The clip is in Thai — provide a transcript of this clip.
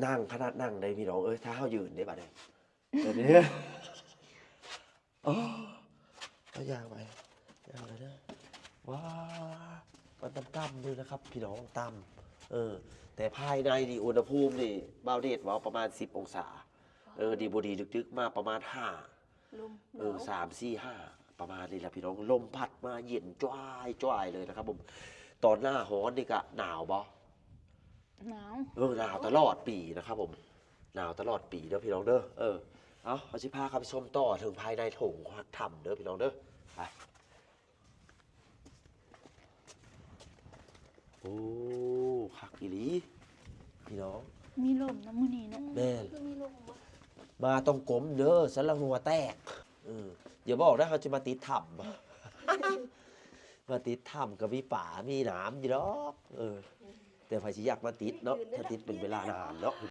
นั่งขนาดนั่งได้พี่น้องถ้าเขายืนได้ป่ะเนี่ยเดี๋ยวนี้โอ้ก็ยากไปยากเลยนะว้ามันต่ำๆเลยนะครับ พี่น้องต่ำแต่ภายในนี่อุณหภูมินี่บ่าวเดชว่าประมาณ10 องศาดีบดีดึกๆมาประมาณลม3 4 5ประมาณนี้แหละพี่น้องลมพัดมาเย็นจ้ายเลยนะครับผมตอนหน้าฮ้อนนี่ก็หนาวบ่หนาวหนาวตลอดปีนะครับผมหนาวตลอดปีเด้อพี่น้องเด้อเอาสิพาครับไปชมต่อถึงภายในโถงถ้ำเด้อพี่น้องเด้อไปโอ้คักอีหลีพี่น้องมีลมนะมื้อนี้นะแม่นมีลมบ่มาต้องกลมเด้อสันละหัวแตกอย่าบอกนะเขาจะมาติดถ้ำมาติดถ้ำกับมีป่ามีหนามอยู่ดอกแต่ไผสิอยากมาติดเนาะถ้าติดเป็นเวลานานเนาะ